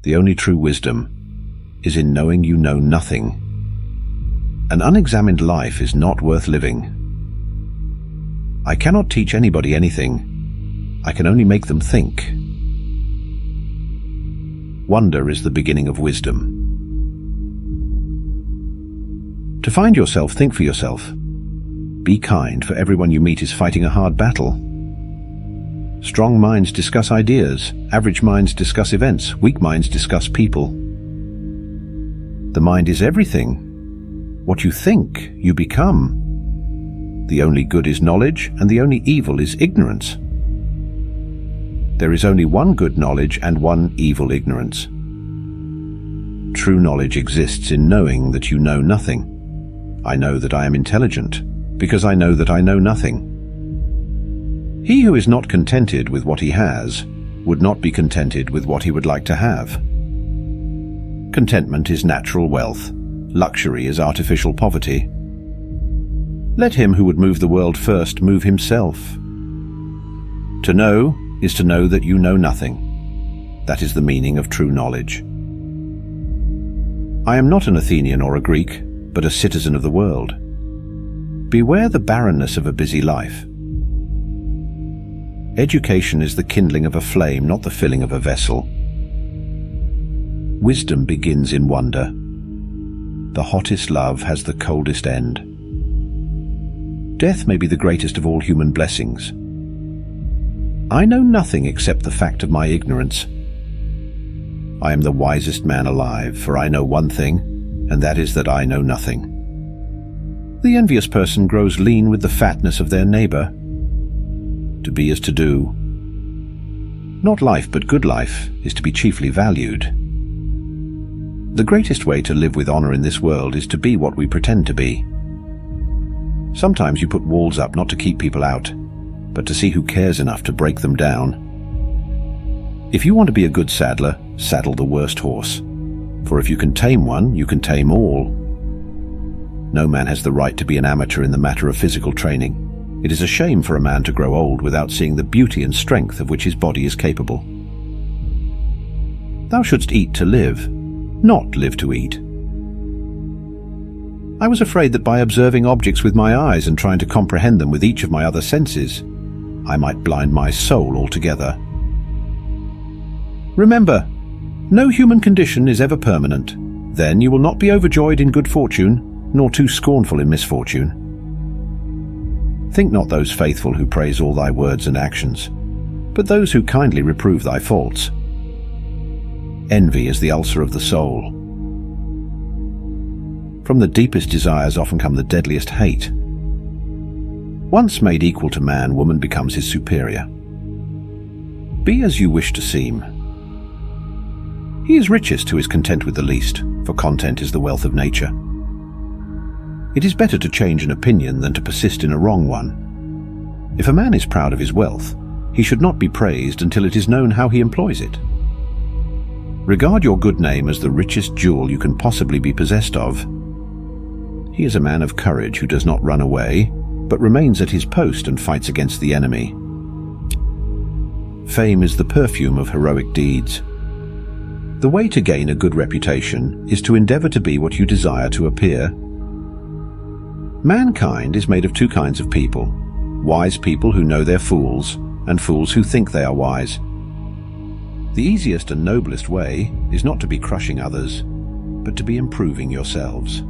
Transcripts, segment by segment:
The only true wisdom is in knowing you know nothing. An unexamined life is not worth living. I cannot teach anybody anything. I can only make them think. Wonder is the beginning of wisdom. To find yourself, think for yourself. Be kind, for everyone you meet is fighting a hard battle. Strong minds discuss ideas, average minds discuss events, weak minds discuss people. The mind is everything. What you think, you become. The only good is knowledge, and the only evil is ignorance. There is only one good knowledge and one evil ignorance. True knowledge exists in knowing that you know nothing. I know that I am intelligent, because I know that I know nothing. He who is not contented with what he has would not be contented with what he would like to have. Contentment is natural wealth. Luxury is artificial poverty. Let him who would move the world first move himself. To know is to know that you know nothing. That is the meaning of true knowledge. I am not an Athenian or a Greek, but a citizen of the world. Beware the barrenness of a busy life. Education is the kindling of a flame, not the filling of a vessel. Wisdom begins in wonder. The hottest love has the coldest end. Death may be the greatest of all human blessings. I know nothing except the fact of my ignorance. I am the wisest man alive, for I know one thing, and that is that I know nothing. The envious person grows lean with the fatness of their neighbor. To be is to do. Not life, but good life, is to be chiefly valued. The greatest way to live with honor in this world is to be what we pretend to be. Sometimes you put walls up not to keep people out, but to see who cares enough to break them down. If you want to be a good saddler, saddle the worst horse. For if you can tame one, you can tame all. No man has the right to be an amateur in the matter of physical training. It is a shame for a man to grow old without seeing the beauty and strength of which his body is capable. Thou shouldst eat to live, not live to eat. I was afraid that by observing objects with my eyes and trying to comprehend them with each of my other senses, I might blind my soul altogether. Remember, no human condition is ever permanent. Then you will not be overjoyed in good fortune, nor too scornful in misfortune. Think not those faithful who praise all thy words and actions, but those who kindly reprove thy faults. Envy is the ulcer of the soul. From the deepest desires often come the deadliest hate. Once made equal to man, woman becomes his superior. Be as you wish to seem. He is richest who is content with the least, for content is the wealth of nature. It is better to change an opinion than to persist in a wrong one. If a man is proud of his wealth, he should not be praised until it is known how he employs it. Regard your good name as the richest jewel you can possibly be possessed of. He is a man of courage who does not run away, but remains at his post and fights against the enemy. Fame is the perfume of heroic deeds. The way to gain a good reputation is to endeavor to be what you desire to appear. Mankind is made of two kinds of people: wise people who know they're fools, and fools who think they are wise. The easiest and noblest way is not to be crushing others, but to be improving yourselves.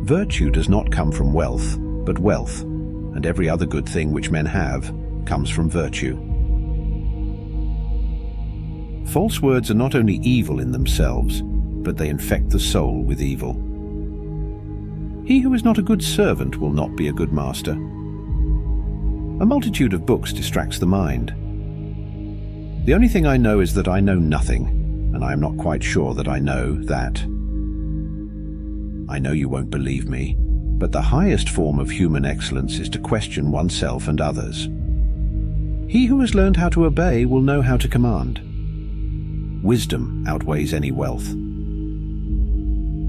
Virtue does not come from wealth, but wealth, and every other good thing which men have comes from virtue. False words are not only evil in themselves, but they infect the soul with evil. He who is not a good servant will not be a good master. A multitude of books distracts the mind. The only thing I know is that I know nothing, and I am not quite sure that I know that. I know you won't believe me, but the highest form of human excellence is to question oneself and others. He who has learned how to obey will know how to command. Wisdom outweighs any wealth.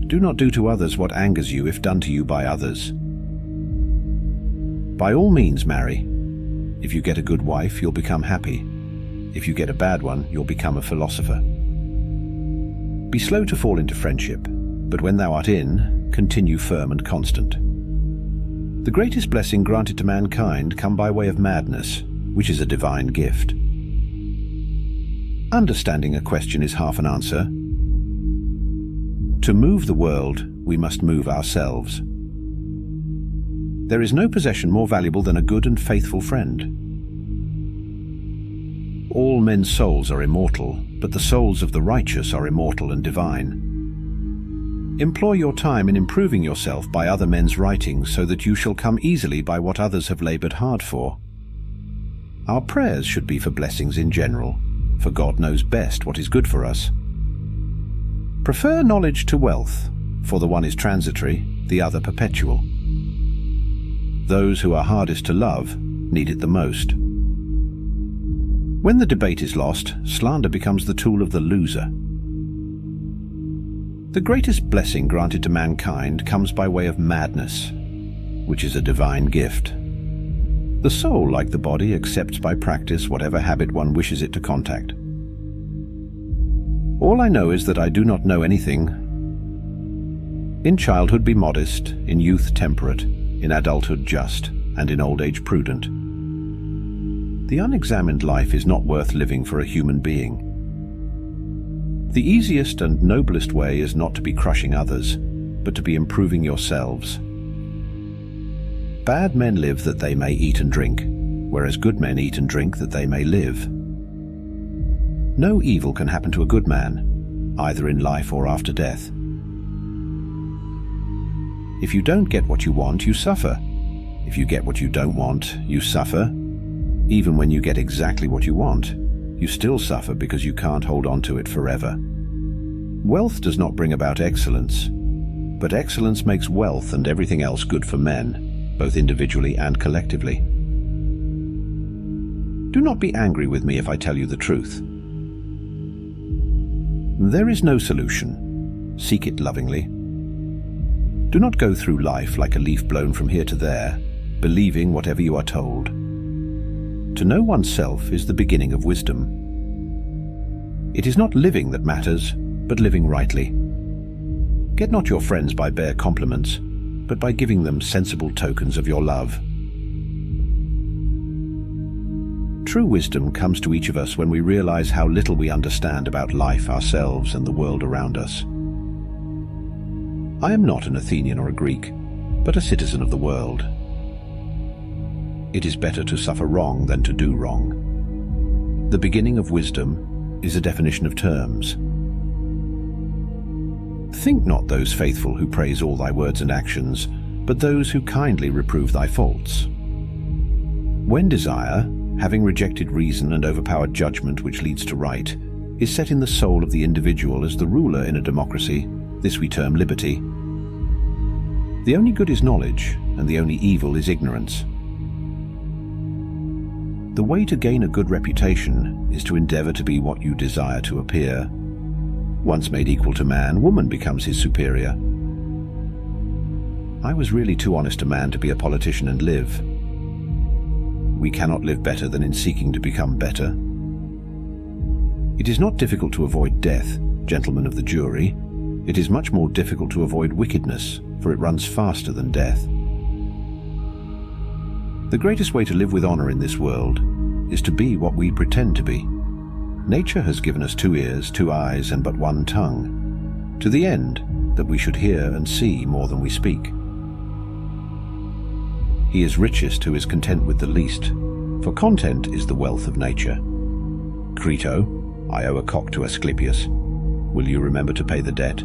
Do not do to others what angers you if done to you by others. By all means marry. If you get a good wife, you'll become happy. If you get a bad one, you'll become a philosopher. Be slow to fall into friendship, but when thou art in, continue firm and constant. The greatest blessing granted to mankind come by way of madness, which is a divine gift. Understanding a question is half an answer. To move the world, we must move ourselves. There is no possession more valuable than a good and faithful friend. All men's souls are immortal, but the souls of the righteous are immortal and divine. Employ your time in improving yourself by other men's writings so that you shall come easily by what others have labored hard for. Our prayers should be for blessings in general, for God knows best what is good for us. Prefer knowledge to wealth, for the one is transitory, the other perpetual. Those who are hardest to love need it the most. When the debate is lost, slander becomes the tool of the loser. The greatest blessing granted to mankind comes by way of madness, which is a divine gift. The soul, like the body, accepts by practice whatever habit one wishes it to contact. All I know is that I do not know anything. In childhood be modest, in youth temperate, in adulthood just, and in old age prudent. The unexamined life is not worth living for a human being. The easiest and noblest way is not to be crushing others, but to be improving yourselves. Bad men live that they may eat and drink, whereas good men eat and drink that they may live. No evil can happen to a good man, either in life or after death. If you don't get what you want, you suffer. If you get what you don't want, you suffer. Even when you get exactly what you want, you still suffer because you can't hold on to it forever. Wealth does not bring about excellence, but excellence makes wealth and everything else good for men, both individually and collectively. Do not be angry with me if I tell you the truth. There is no solution. Seek it lovingly. Do not go through life like a leaf blown from here to there, believing whatever you are told. To know oneself is the beginning of wisdom. It is not living that matters, but living rightly. Get not your friends by bare compliments, but by giving them sensible tokens of your love. True wisdom comes to each of us when we realize how little we understand about life, ourselves, and the world around us. I am not an Athenian or a Greek, but a citizen of the world. It is better to suffer wrong than to do wrong. The beginning of wisdom is a definition of terms. Think not those faithful who praise all thy words and actions, but those who kindly reprove thy faults. When desire, having rejected reason and overpowered judgment which leads to right, is set in the soul of the individual as the ruler in a democracy, this we term liberty. The only good is knowledge, and the only evil is ignorance. The way to gain a good reputation is to endeavor to be what you desire to appear. Once made equal to man, woman becomes his superior. I was really too honest a man to be a politician and live. We cannot live better than in seeking to become better. It is not difficult to avoid death, gentlemen of the jury. It is much more difficult to avoid wickedness, for it runs faster than death. The greatest way to live with honor in this world is to be what we pretend to be. Nature has given us 2 ears, 2 eyes, and but 1 tongue, to the end that we should hear and see more than we speak. He is richest who is content with the least, for content is the wealth of nature. Crito, I owe a cock to Asclepius. Will you remember to pay the debt?